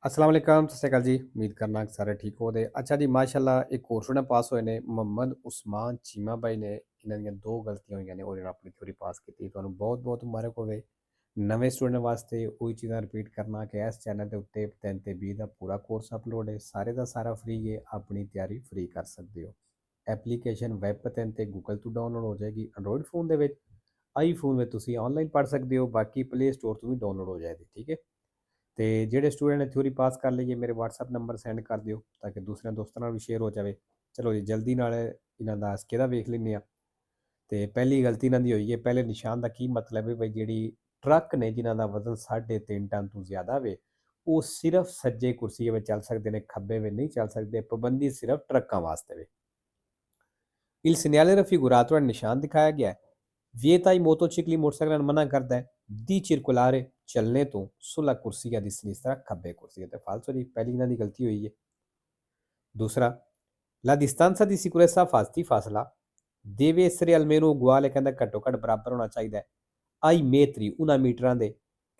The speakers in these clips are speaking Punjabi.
अस्सलाम वालेकुम, सत श्री अकाल जी। उम्मीद करना कि सारे ठीक हो। अच्छा जी, माशाल्लाह एक कोर्स ने पास होए ने मुहम्मद उस्मान चीमा भाई ने। इन्हां दियां दो गलतियां होईयां ने और इन्होंने अपनी थ्योरी पास की। तुहानूं बहुत बहुत मुबारक होवे। नਵੇਂ स्टूडेंट वास्ते ਉਹੀ ਚੀਜ਼ਾਂ ਰਿਪੀਟ ਕਰਨਾ ਕਿ ਇਸ ਚੈਨਲ ਦੇ ਉੱਤੇ 3 ਤੇ 20 ਦਾ ਪੂਰਾ ਕੋਰਸ ਅਪਲੋਡ ਹੈ। ਸਾਰੇ ਦਾ ਸਾਰਾ ਫ੍ਰੀ ਹੈ। ਆਪਣੀ ਤਿਆਰੀ ਫ੍ਰੀ ਕਰ ਸਕਦੇ ਹੋ। ਐਪਲੀਕੇਸ਼ਨ ਵੈਬ 'ਤੇ ਤੇ ਗੂਗਲ ਤੋਂ ਡਾਊਨਲੋਡ ਹੋ ਜਾਏਗੀ। ਐਂਡਰੋਇਡ ਫੋਨ ਦੇ ਵਿੱਚ, ਆਈਫੋਨ ਵਿੱਚ ਤੁਸੀਂ ਆਨਲਾਈਨ ਪੜ੍ਹ ਸਕਦੇ ਹੋ। ਬਾਕੀ ਪਲੇ ਸਟੋਰ ਤੋਂ ਵੀ ਡਾਊਨਲੋਡ ਹੋ ਜਾਏਗੀ। ਠੀਕ ਹੈ। ਤੇ ਜਿਹੜੇ ਸਟੂਡੈਂਟ ਨੇ ਥਿਊਰੀ ਪਾਸ ਕਰ ਲਈਏ, ਮੇਰੇ WhatsApp ਨੰਬਰ ਸੈਂਡ ਕਰ ਦਿਓ ਤਾਂ ਕਿ ਦੂਸਰਿਆਂ ਦੋਸਤਾਂ ਨਾਲ ਵੀ ਸ਼ੇਅਰ ਹੋ ਜਾਵੇ। ਚਲੋ ਜੀ, ਜਲਦੀ ਨਾਲ ਇਹਨਾਂ ਦਾ ਅਸਕੇ ਦਾ ਵੇਖ ਲੈਂਦੇ ਹਾਂ। ਤੇ ਪਹਿਲੀ ਗਲਤੀ ਇਹਨਾਂ ਦੀ ਹੋਈ ਹੈ। ਪਹਿਲੇ ਨਿਸ਼ਾਨ ਦਾ ਕੀ ਮਤਲਬ ਹੈ ਬਈ, ਜਿਹੜੀ ਟਰੱਕ ਨੇ ਜਿਨ੍ਹਾਂ ਦਾ ਵਜ਼ਨ 3.5 ਟਨ ਤੋਂ ਜ਼ਿਆਦਾ ਵੇ, ਉਹ ਸਿਰਫ ਸੱਜੇ ਕੁਰਸੀਏ ਵਿੱਚ ਚੱਲ ਸਕਦੇ ਨੇ, ਖੱਬੇ ਵਿੱਚ ਨਹੀਂ ਚੱਲ ਸਕਦੇ। ਪਾਬੰਦੀ ਸਿਰਫ ਟਰੱਕਾਂ ਵਾਸਤੇ ਵੇ। Il segnale raffigurato nel ਨਿਸ਼ਾਨ ਦਿਖਾਇਆ ਗਿਆ ਹੈ। Vieta ai motocicli motorcycle ਮਨਾ ਕਰਦਾ ਹੈ di circolare ਚੱਲਣੇ ਤੋਂ sulla corsia di sinistra ਖੱਬੇ ਕੁਰਸੀਏ ਤੇ। ਫਾਲਸੋ ਜੀ, ਪਹਿਲੀ ਇਹਨਾਂ ਦੀ ਗਲਤੀ ਹੋਈ ਹੈ। ਦੂਸਰਾ, la distanza di sicurezza ਫਾਸਲਾ deve essere almeno uguale, ਕਹਿੰਦਾ ਘੱਟੋ ਘੱਟ ਬਰਾਬਰ ਹੋਣਾ ਚਾਹੀਦਾ ਹੈ ai metri, ਉਹਨਾਂ ਮੀਟਰਾਂ ਦੇ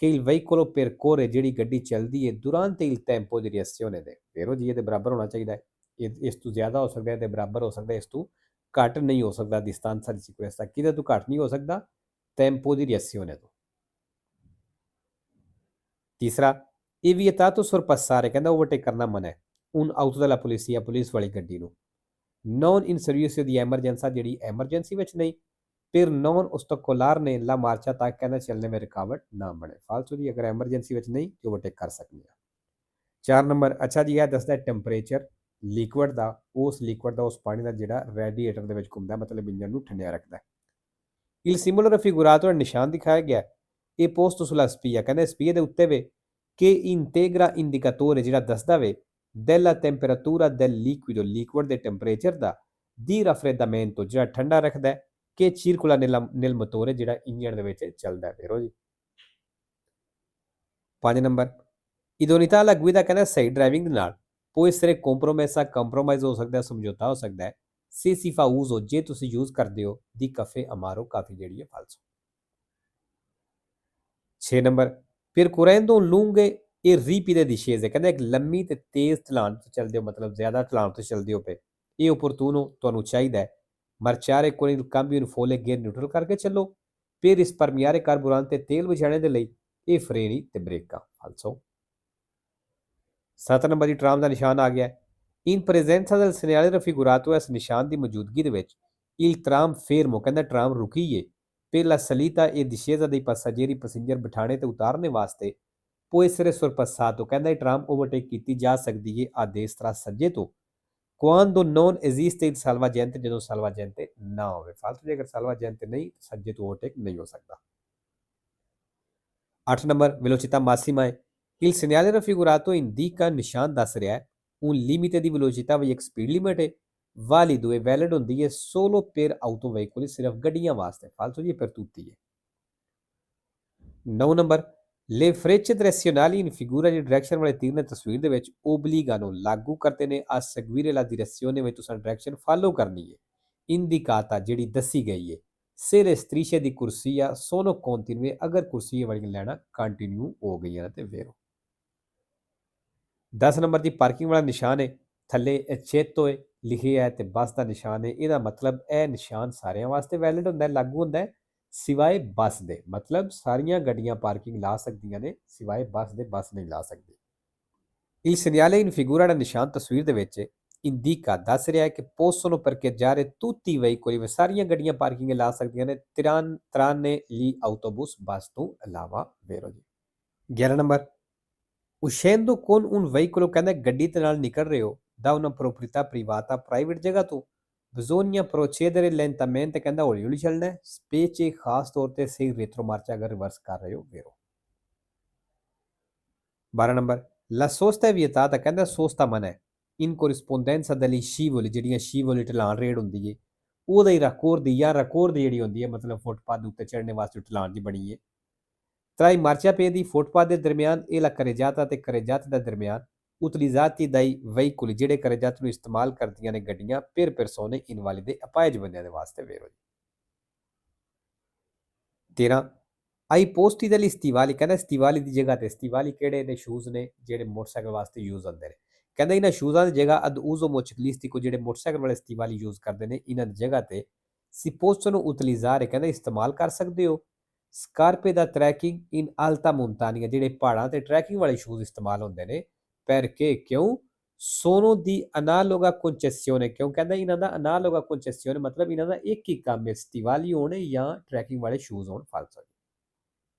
che il veicolo percorre, ਜਿਹੜੀ ਗੱਡੀ ਚੱਲਦੀ ਹੈ durante il tempo di reazione ਦੇ। ਫੇਰੋ ਜੀ, ਇਹਦੇ ਬਰਾਬਰ ਹੋਣਾ ਚਾਹੀਦਾ ਹੈ। ਇਸ ਤੋਂ ਜ਼ਿਆਦਾ ਹੋ ਸਕਦਾ ਹੈ, ਇਹਦੇ ਬਰਾਬਰ ਹੋ ਸਕਦਾ ਹੈ, ਇਸ ਤੋਂ ਘੱਟ ਨਹੀਂ ਹੋ ਸਕਦਾ। distanza di sicurezza ਕਿਹਦੇ ਤੋਂ ਘੱਟ ਨਹੀਂ ਹੋ ਸਕਦਾ? tempo di reazione ਤੋਂ। ਤੀਸਰਾ, ਇਹ vietato sorpassare, ਕਹਿੰਦਾ ਓਵਰਟੇਕ ਕਰਨਾ ਮਨਾ ਹੈ un auto della polizia, police ਵਾਲੀ ਗੱਡੀ ਨੂੰ। non in servizio di emergenza, ਜਿਹੜੀ ਐਮਰਜੈਂਸੀ ਵਿੱਚ ਨਹੀਂ। ਫਿਰ non ostacolarne la marcia, ਤਾਂ ਕਹਿੰਦਾ ਚੱਲਣੇ ਵਿੱਚ ਰੁਕਾਵਟ ਨਾ ਬਣੇ। ਫਾਲਤੂ ਜੀ, ਅਗਰ ਐਮਰਜੈਂਸੀ ਵਿੱਚ ਨਹੀਂ ਤੇ ਓਵਰਟੇਕ ਕਰ ਸਕਦੇ ਆ। 4 ਨੰਬਰ, ਅੱਛਾ ਜੀ, ਇਹ ਦੱਸਦਾ ਟੈਂਪਰੇਚਰ ਲਿਕੁਇਡ ਦਾ, ਉਸ ਲਿਕੁਇਡ ਦਾ, ਉਸ ਪਾਣੀ ਦਾ ਜਿਹੜਾ ਰੈਡੀਏਟਰ ਦੇ ਵਿੱਚ ਘੁੰਮਦਾ, ਮਤਲਬ ਇੰਜਨ ਨੂੰ ਠੰਡਿਆ ਰੱਖਦਾ। il simbolo raffigurato, ਨਿਸ਼ਾਨ ਦਿਖਾਇਆ ਗਿਆ ਇਹ posto sulla spia, ਕਹਿੰਦੇ ਸਪੀਏ ਦੇ ਉੱਤੇ ਵੇ che integra indicatore, ਜਿਹੜਾ ਦੱਸਦਾ ਵੇ della temperatura del liquido, liquid ਦੇ ਟੈਂਪਰੇਚਰ ਦਾ, di raffreddamento, ਜਿਹੜਾ ਠੰਡਾ ਰੱਖਦਾ ਹੈ, che circola nel motore, ਜਿਹੜਾ ਇੰਜਨ ਦੇ ਵਿੱਚ ਚੱਲਦਾ। ਫੇਰੋ ਜੀ। 5 ਨੰਬਰ, idoneità alla guida, ਕਹਿੰਦਾ ਸਹੀ ਡਰਾਈਵਿੰਗ ਦੇ ਨਾਲ può essere compromessa, ਕੰਪਰੋਮਾਈਜ਼ ਹੋ ਸਕਦਾ, ਸਮਝੌਤਾ ਹੋ ਸਕਦਾ ਹੈ se si fa uso, ਜੇ ਤੁਸੀਂ ਯੂਜ਼ ਕਰਦੇ ਹੋ di caffè amaro, ਕਾਫੀ ਜਿਹੜੀ ਹੈ ਫਾਲਸੋ। 6 number, percorrendo lunghe e ripide discese, ਕਹਿੰਦਾ ਇੱਕ ਲੰਮੀ ਤੇ ਤੇਜ਼ ਢਲਾਣ ਤੇ ਚੱਲਦੇ ਹੋ, ਮਤਲਬ ਜ਼ਿਆਦਾ ਢਲਾਣ ਤੇ ਚੱਲਦੇ ਹੋ ਪਏ। ਇਹ opportuno, ਤੁਹਾਨੂੰ ਚਾਹੀਦਾ ਹੈ marciare con il cambio in folle, gear neutral ਕਰਕੇ ਚੱਲੋ। per risparmiare carburante, ਤੇਲ ਬਚਾਉਣੇ ਦੇ ਲਈ ਇਹ ਫਰੇਨੀ ਤੇ ਬ੍ਰੇਕਾਂ ਫਾਲਸੋ। 7 ਨੰਬਰ ਦੀ ਟਰਾਮ ਦਾ ਨਿਸ਼ਾਨ ਆ ਗਿਆ। in presenza del segnale raffigurato, ਇਸ ਨਿਸ਼ਾਨ ਦੀ ਮੌਜੂਦਗੀ ਦੇ ਵਿੱਚ il tram fermo, ਕਹਿੰਦਾ ਟਰਾਮ ਰੁਕੀ ਏ per la salita e discesa dei passeggeri, passenger ਬਿਠਾਣੇ ਤੇ ਉਤਾਰਨੇ ਵਾਸਤੇ può essere sorpassato, ਕਹਿੰਦਾ ਇਹ ਟਰਾਮ ਓਵਰਟੇਕ ਕੀਤੀ ਜਾ ਸਕਦੀ ਹੈ a destra, ਸੱਜੇ ਤੋਂ quando non esiste il salvagente, ਜਦੋਂ salvagente ਨਾ ਹੋਵੇ। ਫਾਲਤੂ ਜੇ ਅਗਰ salvagente ਨਹੀਂ, ਸੱਜੇ ਤੋਂ ਓਵਰਟੇਕ ਨਹੀਂ ਹੋ ਸਕਦਾ। 8 ਨੰਬਰ, velocità massima ਹੈ। il segnale raffigurato indica, ਨਿਸ਼ਾਨ ਦੱਸ ਰਿਹਾ ਹੈ un limite di velocità, ਵੀ ਇੱਕ ਸਪੀਡ ਲਿਮਿਟ ਹੈ válido e valid ਹੁੰਦੀ ਹੈ solo per autoveicoli, ਸਿਰਫ ਗੱਡੀਆਂ ਵਾਸਤੇ। ਫਾਲਤੂ ਜੀ per tutti ਹੈ। 9 number, le frecce direzionali in figura, the direction ਵਾਲੇ ਤੀਰ ਨੇ ਤਸਵੀਰ ਦੇ ਵਿੱਚ obbligano, ਲਾਗੂ ਕਰਦੇ ਨੇ a seguire la direzione, ਵਿੱਚ ਤੁਸੀਂ ਡਾਇਰੈਕਸ਼ਨ ਫਾਲੋ ਕਰਨੀ ਹੈ indicata, ਜਿਹੜੀ ਦੱਸੀ ਗਈ ਹੈ se le strisce di corsia sono continue, ਅਗਰ ਕੁਰਸੀਏ ਵਾਲੀਆਂ ਲੈਣਾ ਕੰਟੀਨਿਊ ਹੋ ਗਈਆਂ ਤੇ ਫੇਰ। 10 ਨੰਬਰ ਦੀ ਪਾਰਕਿੰਗ ਵਾਲਾ ਨਿਸ਼ਾਨ ਹੈ, ਥੱਲੇ ਚੇਤੋ ਲਿਖਿਆ ਹੈ ਤੇ ਬੱਸ ਦਾ ਨਿਸ਼ਾਨ ਹੈ। ਇਹਦਾ ਮਤਲਬ ਇਹ ਨਿਸ਼ਾਨ ਸਾਰਿਆਂ ਵਾਸਤੇ ਵੈਲਿਡ ਹੁੰਦਾ ਹੈ, ਲਾਗੂ ਹੁੰਦਾ ਹੈ ਸਿਵਾਏ ਬੱਸ ਦੇ। ਮਤਲਬ ਸਾਰੀਆਂ ਗੱਡੀਆਂ ਪਾਰਕਿੰਗ ਲਾ ਸਕਦੀਆਂ ਨੇ, ਸਿਵਾਏ ਬੱਸ ਦੇ, ਬੱਸ ਨਹੀਂ ਲਾ ਸਕਦੀ। il segnale in figura, ਦਾ ਨਿਸ਼ਾਨ ਤਸਵੀਰ ਦੇ ਵਿੱਚ indica, ਦੱਸ ਰਿਹਾ ਹੈ ਕਿ possono parcheggiare tutti i veicoli, ਸਾਰੀਆਂ ਗੱਡੀਆਂ ਪਾਰਕਿੰਗ ਲਾ ਸਕਦੀਆਂ ਨੇ tranne gli autobus, ਬੱਸ ਤੋਂ ਇਲਾਵਾ। ਵੇਰੋ ਜੀ। 11 number, uscendo con un veicolo, ਕਹਿੰਦਾ ਗੱਡੀ ਦੇ ਨਾਲ ਨਿਕਲ ਰਹੇ ਹੋ da una proprietà privata, private ਜਗ੍ਹਾ ਤੋਂ bisogna procedere lentamente, ਕਹਿੰਦਾ ਹੌਲੀ ਹੌਲੀ ਚੱਲਣਾ ਹੈ specie, ਖਾਸ ਤੌਰ ਤੇ se retromarcia, ਅਗਰ ਰਿਵਰਸ ਕਰ ਰਹੇ ਹੋ। ਵੇਰੋ। 12 ਨੰਬਰ, la sosta è vietata, ਕਹਿੰਦਾ ਸੋਸਤਾ ਮਨਾ ਹੈ in corrispondenza degli scivoli, ਜਿਹੜੀਆਂ scivoli ਢਲਾਣ ਰੇਡ ਹੁੰਦੀ ਹੈ ਉਹਦਾ ਹੀ ਰਕੋਰ ਦੀ, ਜਾਂ ਰਕੋਰ ਦੀ ਜਿਹੜੀ ਹੁੰਦੀ ਹੈ, ਮਤਲਬ ਫੁੱਟਪਾਥ ਦੇ ਉੱਤੇ ਚੜ੍ਹਨੇ ਵਾਸਤੇ ਢਲਾਣ ਦੀ ਬਣੀ ਹੈ। tra i marciapiedi, ਫੁੱਟਪਾਥ ਦੇ ਦਰਮਿਆਨ e la carreggiata, ਤੇ carreggiata ਦੇ ਦਰਮਿਆਨ utilizzati dai veicoli, ਜਿਹੜੇ carreggiata ਨੂੰ ਇਸਤੇਮਾਲ ਕਰਦੀਆਂ ਨੇ ਗੱਡੀਆਂ per persone invalide, ਅਪਾਹਜ ਬੰਦਿਆਂ ਦੇ ਵਾਸਤੇ। ਵੇਰੋ ਜੀ। 13 आई posti degli stivali ਕਹਿੰਦਾ ਸਟੀਵਾਲੀ ਦੀ ਜਗ੍ਹਾ ਤੇ ਸਟੀਵਾਲੀ ਕਿਹੜੇ ਨੇ ਸ਼ੂਜ਼ ਨੇ ਜਿਹੜੇ ਮੋਟਰਸਾਈਕਲ ਵਾਸਤੇ ਯੂਜ਼ ਹੁੰਦੇ ਨੇ ਕਹਿੰਦਾ ਇਹਨਾਂ ਸ਼ੂਜ਼ਾਂ ਦੀ ਜਗ੍ਹਾ ad uso motociclistico ਜਿਹੜੇ ਮੋਟਰਸਾਈਕਲ ਵਾਲੇ ਸਟੀਵਾਲੀ ਯੂਜ਼ ਕਰਦੇ ਨੇ ਇਹਨਾਂ ਦੀ ਜਗ੍ਹਾ ਤੇ si possono utilizzare ਕਹਿੰਦਾ ਇਸਤੇਮਾਲ ਕਰ ਸਕਦੇ ਹੋ ਸਕਾਰਪੇ ਦਾ ਟਰੈਕਿੰਗ ਇਨ ਆਲਤਾ ਮੋਂਟਾਨੀਆ ਜਿਹੜੇ ਪਹਾੜਾਂ ਤੇ ਟਰੈਕਿੰਗ ਵਾਲੇ ਸ਼ੂਜ਼ ਇਸਤੇਮਾਲ ਹੁੰਦੇ ਨੇ perché ਕਿਉਂ sono di analoga concessione ਕਿਉਂ ਕਹਿੰਦਾ ਇਹਨਾਂ ਦਾ analoga concessione ਮਤਲਬ ਇਹਨਾਂ ਦਾ ਇੱਕ ਹੀ ਕੰਮ ਹੈ ਸਟੀਵਾਲੀ ਹੋਣ ਜਾਂ ਟਰੈਕਿੰਗ ਵਾਲੇ ਸ਼ੂਜ਼ ਹੋਣ ਫਾਲਤੂ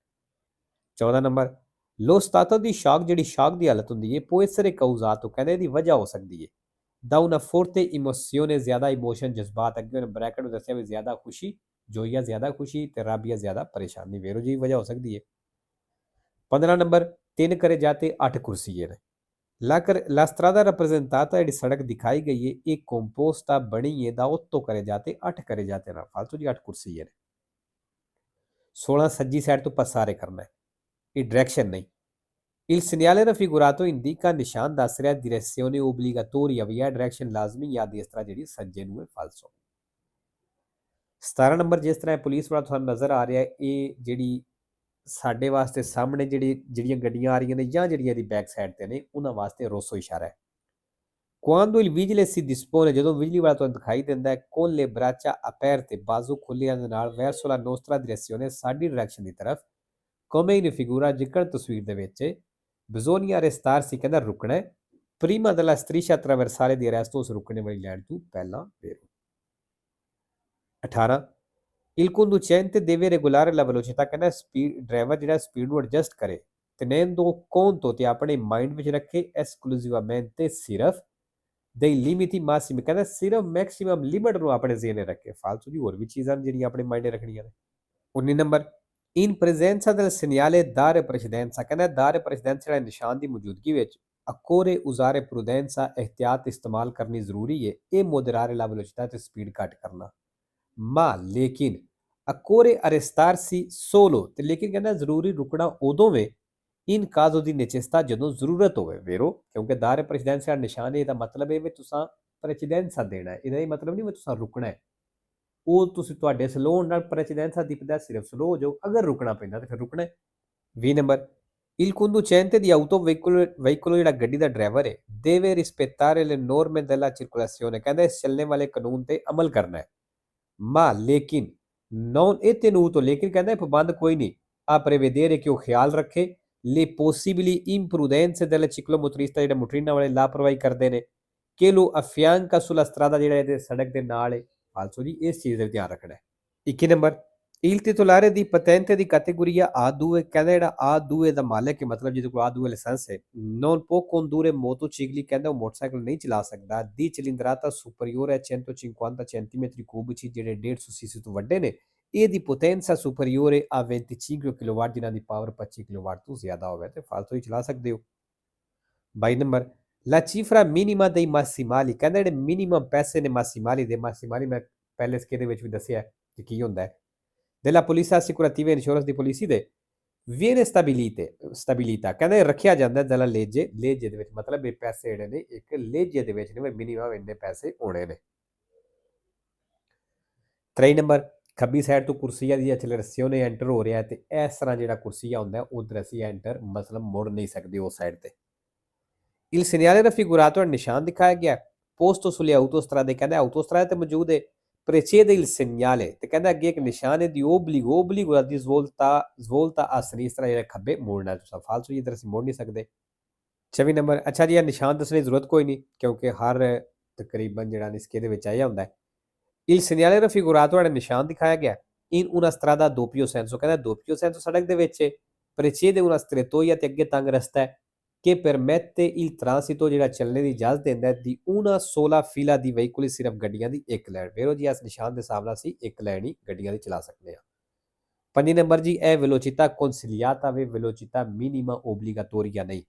14 ਨੰਬਰ ਲੋ ਸਟਾਟੋ ਦੀ ਸ਼ੌਕ ਜਿਹੜੀ ਸ਼ੌਕ ਦੀ ਹਾਲਤ ਹੁੰਦੀ ਹੈ può essere causato ਕਹਿੰਦੇ ਇਹਦੀ ਵਜ੍ਹਾ ਹੋ ਸਕਦੀ ਹੈ da una forte emozione ਜ਼ਿਆਦਾ ਇਮੋਸ਼ਨ ਜਜ਼ਬਾਤ ਅੱਗੇ ਉਹਨੇ ਬ੍ਰੈਕਟ ਨੂੰ ਦੱਸਿਆ ਵੀ ਜ਼ਿਆਦਾ ਖੁਸ਼ੀ ਜੋਈਆ ਜ਼ਿਆਦਾ ਖੁਸ਼ੀ ਤੇ ਰਾਬੀਆ ਜ਼ਿਆਦਾ ਪਰੇਸ਼ਾਨੀ ਵੇਰੋ ਜੀ ਵਜ੍ਹਾ ਹੋ ਸਕਦੀ ਹੈ 15 ਨੰਬਰ 3 ਕਰੇ ਜਾਤੇ 8 ਕੁਰਸੀਏ ਨੇ la strada rappresentata ਜਿਹੜੀ ਸੜਕ ਦਿਖਾਈ ਗਈ ਹੈ ਇਹ ਕੰਪੋਸਟਾ ਬਣੀ ਹੈ da 8 ਕਰੇ ਜਾਤੇ 8 ਕਰੇ ਜਾਤੇ ਨਾ ਫालतू ਜੀ 8 ਕੁਰਸੀਏ ਨੇ 16 ਸੱਜੀ ਸਾਈਡ ਤੋਂ ਪਸਾਰੇ ਕਰਨਾ ਹੈ ਇਹ ਡਾਇਰੈਕਸ਼ਨ ਨਹੀਂ Il segnale raffigurato indica ਨਿਸ਼ਾਨ ਦੱਸ ਰਿਹਾ direzione obbligatoria ਵੀ ਹੈ ਡਾਇਰੈਕਸ਼ਨ ਲਾਜ਼ਮੀ ਜਾਂ destra ਜਿਹੜੀ ਸੱਜੇ ਨੂੰ ਹੈ ਫਾਲਸੋ 17 ਨੰਬਰ ਜਿਸ ਤਰ੍ਹਾਂ ਪੁਲਿਸ ਵਾਲਾ ਤੁਹਾਨੂੰ ਨਜ਼ਰ ਆ ਰਿਹਾ ਇਹ ਜਿਹੜੀ ਸਾਡੇ ਵਾਸਤੇ ਸਾਹਮਣੇ ਜਿਹੜੀਆਂ ਗੱਡੀਆਂ ਆ ਰਹੀਆਂ ਨੇ ਜਾਂ ਜਿਹੜੀਆਂ ਦੀ ਬੈਕ ਸਾਈਡ ਤੇ ਨੇ ਉਹਨਾਂ ਵਾਸਤੇ ਰੋਸੋ ਇਸ਼ਾਰਾ ਹੈ quando il vigile si dispone ਜਦੋਂ ਬਿਜਲੀ ਵਾਲਾ ਤੁਹਾਨੂੰ ਦਿਖਾਈ ਦਿੰਦਾ ਹੈ con le braccia aperte ਬਾਜ਼ੂ ਖੁੱਲਿਆਂ ਦੇ ਨਾਲ verso la nostra direzione ਸਾਡੀ ਡਾਇਰੈਕਸ਼ਨ ਦੀ ਤਰਫ come in figura ਜਿਕਰ ਤਸਵੀਰ ਦੇ ਵਿੱਚ bisogna restarsi ਕਹਿੰਦਾ ਰੁਕਣਾ ਹੈ prima della striscia trasversale di arresto ਉਸ ਰੁਕਣੇ ਵਾਲੀ ਲਾਈਨ ਤੋਂ ਪਹਿਲਾਂ ਵੇਰੋ 18 il conducente deve regolare la velocità ਕਹਿੰਦਾ ਸਪੀਡ ਡਰਾਈਵਰ ਜਿਹੜਾ ਸਪੀਡ ਨੂੰ ਐਡਜਸਟ ਕਰੇ tenendo conto ਤੇ ਆਪਣੇ ਮਾਈਂਡ ਵਿੱਚ ਰੱਖੇ esclusivamente ਸਿਰਫ dei limiti massimi ਕਹਿੰਦਾ ਸਿਰਫ ਮੈਕਸਿਮਮ ਲਿਮਿਟ ਨੂੰ ਆਪਣੇ ਜ਼ਿਹਨੇ ਰੱਖੇ ਫਾਲਤੂ ਦੀ ਹੋਰ ਵੀ ਚੀਜ਼ਾਂ ਜਿਹੜੀਆਂ ਆਪਣੇ ਮਾਈਂਡ ਰੱਖਣੀਆਂ ਨੇ 19 number in presenza del segnale dare precedenza ਕਹਿੰਦਾ dare precedenza ਜਿਹੜਾ ਨਿਸ਼ਾਨ ਦੀ ਮੌਜੂਦਗੀ ਵਿੱਚ occorre usare prudenza ehtiyat ਇਸਤੇਮਾਲ ਕਰਨੀ ਜ਼ਰੂਰੀ ਹੈ ਇਹ moderare la velocità ਤੇ ਸਪੀਡ ਘੱਟ ਕਰਨਾ ma ਲੇਕਿਨ occorre arrestarsi solo ਤੇ ਲੇਕਿਨ ਕਹਿੰਦਾ ਜ਼ਰੂਰੀ ਰੁਕਣਾ ਉਦੋਂ ਵੇ in caso ਦੀ necessità ਜਦੋਂ ਜ਼ਰੂਰਤ ਹੋਵੇ ਵੇਰੋ ਕਿਉਂਕਿ dare precedenza ਦਾ ਨਿਸ਼ਾਨ ਇਹਦਾ ਮਤਲਬ ਇਹ ਵੀ ਤੁਸੀਂ precedenza ਦੇਣਾ ਹੈ ਇਹਦਾ ਇਹ ਮਤਲਬ ਨਹੀਂ ਵੀ ਤੁਸੀਂ ਰੁਕਣਾ ਹੈ ਉਹ ਤੁਸੀਂ ਤੁਹਾਡੇ ਸਲੋ ਨਾਲ ਪ੍ਰੈਸੀਡੈਂਸਾ ਦਿਖਦਾ ਸਿਰਫ ਸਲੋ ਹੋ ਜਾਓ ਅਗਰ ਰੁਕਣਾ ਪੈਂਦਾ ਤਾਂ ਫਿਰ ਰੁਕਣਾ ਹੈ 20 number il conducente di auto veicolo ਜਿਹੜਾ ਗੱਡੀ ਦਾ ਡਰਾਈਵਰ ਹੈ deve rispettare le norme della circolazione ਕਹਿੰਦਾ ਇਸ ਚੱਲਣੇ ਵਾਲੇ ਕਾਨੂੰਨ ਤੇ ਅਮਲ ਕਰਨਾ ਹੈ ma ਲੇਕਿਨ non ਇਹ tenuto ਲੇਕਿਨ ਕਹਿੰਦਾ ਪਾਬੰਦ ਕੋਈ ਨਹੀਂ ਆ prevedere ਕਿ ਉਹ ਖਿਆਲ ਰੱਖੇ le possibili imprudenze delle ciclomotorista ਜਿਹੜੇ ਮੋਟਰਿਨਾਂ ਵਾਲੇ ਲਾਪਰਵਾਹੀ ਕਰਦੇ ਨੇ che lo affianca sulla strada ਜਿਹੜਾ ਇਹਦੇ ਸੜਕ ਦੇ ਨਾਲ ਹੈ ਫਾਲਤੂ ਜੀ ਇਸ ਚੀਜ਼ ਦਾ ਧਿਆਨ ਰੱਖਣਾ ਹੈ 21 number il titolare di patente di categoria A2 ਕਹਿੰਦਾ ਜਿਹੜਾ A2 ਦਾ ਮਾਲਕ ਹੈ ਮਤਲਬ ਜਿਹਦੇ ਕੋਲ A2 ਲਾਇਸੈਂਸ ਹੈ non può condurre motocicli ਕਹਿੰਦਾ ਉਹ ਮੋਟਰਸਾਈਕਲ ਨਹੀਂ ਚਲਾ ਸਕਦਾ ਦੀ cilindrata superiore a 150 centimetri cubici ਜਿਹੜੇ 150 cc ਤੋਂ ਵੱਡੇ ਨੇ ਇਹਦੀ potenza superiore a 25 ਕਿਲੋਵਾਟ ਜਿਨ੍ਹਾਂ ਦੀ ਪਾਵਰ 25 ਕਿਲੋਵਾਟ ਤੋਂ ਜ਼ਿਆਦਾ ਹੋਵੇ ਤੇ ਫਾਲਤੂ ਹੀ ਚਲਾ ਸਕਦੇ ਹੋ 22 number La cifra minima dei massimali ਕਹਿੰਦਾ ਜਿਹੜੇ ਮਿਨੀਮਮ ਪੈਸੇ ਨੇ ਮਾਸੀਮਾਲੀ ਦੇ ਮਾਸੀਮਾਲੀ ਮੈਂ ਪਹਿਲੇ ਸਕੇਦੇ ਵਿੱਚ ਵੀ ਦੱਸਿਆ ਕਿ ਕੀ ਹੁੰਦਾ ਹੈ della polizia assicurativa e insurance ਦੀ ਪਾਲਿਸੀ ਦੇ viene stabilita ਕਹਿੰਦਾ ਰੱਖਿਆ ਜਾਂਦਾ della legge ਦੇ ਵਿੱਚ ਮਤਲਬ ਇਹ ਪੈਸੇ ਜਿਹੜੇ ਨੇ ਇੱਕ ਲੇਜੇ ਦੇ ਵਿੱਚ ਨੇ ਮਿਨੀਮਮ ਇੰਨੇ ਪੈਸੇ ਹੋਣੇ ਨੇ 23 ਨੰਬਰ ਖੱਬੀ ਸਾਈਡ ਤੋਂ ਕੁਰਸੀਆ ਦੀ ਐਕਸਲਰੇਸ਼ਨ ਐਂਟਰ ਹੋ ਰਿਹਾ ਤੇ ਇਸ ਤਰ੍ਹਾਂ ਜਿਹੜਾ ਕੁਰਸੀਆ ਹੁੰਦਾ ਉਧਰ ਅਸੀਂ ਐਂਟਰ ਮਤਲਬ ਮੁੜ ਨਹੀਂ ਸਕਦੇ ਉਸ ਸਾਈਡ ਤੇ il segnale raffigurato ਨਿਸ਼ਾਨ ਦਿਖਾਇਆ ਗਿਆ posto sulle autostrade ਕਹਿੰਦਾ autostrade ਤੇ ਮੌਜੂਦ ਹੈ precede il segnale ਤੇ ਕਹਿੰਦਾ ਅੱਗੇ ਇੱਕ ਨਿਸ਼ਾਨ ਹੈ ਦੀ obbligo the svolta a sinistra ਜਿਹੜਾ ਖੱਬੇ ਮੋੜਨਾ ਤੁਸੀਂ ਫਾਲਤੂ ਇਧਰ ਅਸੀਂ ਮੋੜ ਨਹੀਂ ਸਕਦੇ 24 ਨੰਬਰ ਅੱਛਾ ਜੀ ਇਹ ਨਿਸ਼ਾਨ ਦੱਸਣ ਦੀ ਜ਼ਰੂਰਤ ਕੋਈ ਨਹੀਂ ਕਿਉਂਕਿ ਹਰ ਤਕਰੀਬਨ ਜਿਹੜਾ ਨਿਸਕੇ ਦੇ ਵਿੱਚ ਆਇਆ ਹੁੰਦਾ ਹੈ il segnale raffigurato ਜਿਹੜਾ ਨਿਸ਼ਾਨ ਦਿਖਾਇਆ ਗਿਆ in una strada doppio senso ਕਹਿੰਦਾ doppio senso ਸੜਕ ਦੇ ਵਿੱਚ precede una strettoia ਤੇ ਅੱਗੇ ਤੰਗ ਰਸਤਾ ਹੈ che permette il transito ਜਿਹੜਾ ਚੱਲਣੇ ਦੀ ਇਜਾਜ਼ਤ ਦਿੰਦਾ ਹੈ ਦੀ una sola fila di veicoli ਸਿਰਫ ਗੱਡੀਆਂ ਦੀ ਇੱਕ ਲਾਈਨ ਵੇਰੋ ਜੀ ਇਸ ਨਿਸ਼ਾਨ ਦੇ ਹਿਸਾਬ ਨਾਲ ਅਸੀਂ ਇੱਕ ਲਾਈਨ ਹੀ ਗੱਡੀਆਂ ਦੀ ਚਲਾ ਸਕਦੇ ਹਾਂ 5 ਨੰਬਰ ਜੀ ਇਹ velocità consigliata ਵੇ velocità minima obbligatoria ਨਹੀਂ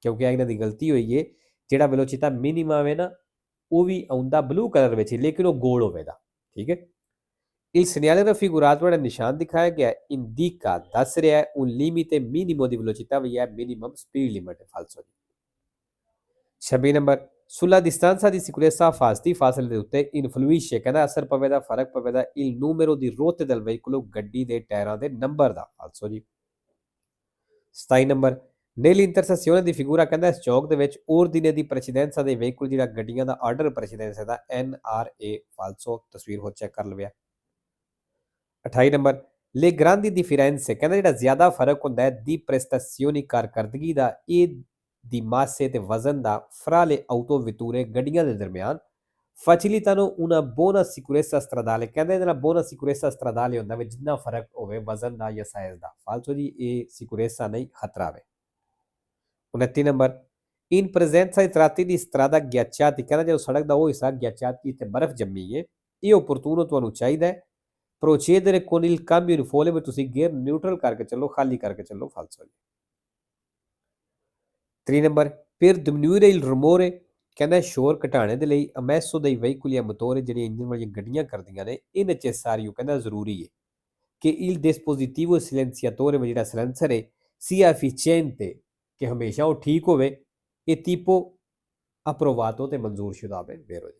ਕਿਉਂਕਿ ਇਹਨਾਂ ਦੀ ਗਲਤੀ ਹੋਈ ਹੈ ਜਿਹੜਾ velocità minima ਹੈ ਨਾ ਉਹ ਵੀ ਆਉਂਦਾ ਬਲੂ ਕਲਰ ਵਿੱਚ ਲੇਕਿਨ ਉਹ ਗੋਲ ਹੋਵੇਗਾ ਠੀਕ ਹੈ il segnale raffigurato ਜਿਹੜਾ ਨਿਸ਼ਾਨ ਦਿਖਾਇਆ ਗਿਆ indica ਦੱਸ ਰਿਹਾ ਹੈ un limite minimo di velocità ਵੀ ਹੈ minimum speed limit ਫਾਲਤੂ 26 number Sulla distanza di sicurezza fasti ਫਾਸਲੇ ਦੇ ਉੱਤੇ ਇਨਫਲੂਇੰਸ ਕਹਿੰਦਾ ਅਸਰ ਪਵੇਗਾ ਫਰਕ ਪਵੇਗਾ il numero di ruote del veicolo ਗੱਡੀ ਦੇ ਟਾਇਰਾਂ ਦੇ ਨੰਬਰ ਦਾ ਫਾਲਸੋ ਜੀ 27 ਨੰਬਰ nell'intersezione di figura ਕਹਿੰਦਾ ਇਸ ਚੌਕ ਦੇ ਵਿੱਚ ordine di precedenza dei veicoli ਜਿਹੜਾ ਗੱਡੀਆਂ ਦਾ ਆਰਡਰ ਪ੍ਰੈਸੀਡੈਂਸ ਦਾ NRA ਫਾਲਸੋ ਤਸਵੀਰ ਹੋ ਚੈੱਕ ਕਰ ਲਵਿਆ 28 ਨੰਬਰ le grandi differenze ਕਹਿੰਦਾ ਜਿਹੜਾ ਜ਼ਿਆਦਾ ਫਰਕ ਹੁੰਦਾ ਹੈ ਦੀ prestazioni ਕਾਰਕਰਦਗੀ ਦਾ ਇਹ ਦੀ ਮਾਸੇ ਤੇ ਵਜ਼ਨ ਦਾ fra le autovetture ਗੱਡੀਆਂ ਦੇ ਦਰਮਿਆਨ facilitano una buona sicurezza stradale ਕਹਿੰਦੇ ਇਹਦੇ ਨਾਲ buona sicurezza stradale ਹੁੰਦਾ ਵੇ ਜਿੰਨਾ ਫਰਕ ਹੋਵੇ ਵਜ਼ਨ ਦਾ ਜਾਂ ਸਾਈਜ਼ ਦਾ ਫਾਲਤੂ ਜੀ ਇਹ sicurezza ਨਹੀਂ ਖਤਰਾ ਵੇ 29 number in presenza di tratti di strada ghiacciati ਕਹਿੰਦਾ ਜਦੋਂ ਸੜਕ ਦਾ ਉਹ ਹਿੱਸਾ ghiacciati ਤੇ ਬਰਫ਼ ਜੰਮੀ ਹੈ ਇਹ opportuno ਤੁਹਾਨੂੰ ਚਾਹੀਦਾ ਹੈ procedere con il cambio in folle ਵਿੱਚ ਤੁਸੀਂ ਗੇਅਰ ਨਿਊਟਰਲ ਕਰਕੇ ਚੱਲੋ ਖਾਲੀ ਕਰਕੇ ਚੱਲੋ ਫਾਲਤੂ ਜੀ 3 number per diminuire il rumore ਕਹਿੰਦਾ ਸ਼ੋਰ ਘਟਾਉਣੇ ਦੇ ਲਈ ਅਮੈਸੋ dei veicoli a motore ਜਿਹੜੀਆਂ ਇੰਜਨ ਵਾਲੀਆਂ ਗੱਡੀਆਂ ਕਰਦੀਆਂ ਨੇ ਇਹ necessario ਕਹਿੰਦਾ ਜ਼ਰੂਰੀ ਹੈ ਕਿ il dispositivo silenziatore ਜਿਹੜਾ ਸਿਲੈਂਸਰ ਹੈ sia efficiente ਕਿ ਹਮੇਸ਼ਾ ਉਹ ਠੀਕ ਹੋਵੇ ਇਹ tipo approvato ਤੇ ਮਨਜ਼ੂਰ ਸ਼ੁਦਾ ਹੋਵੇ ਬੇਰੋ ਜੀ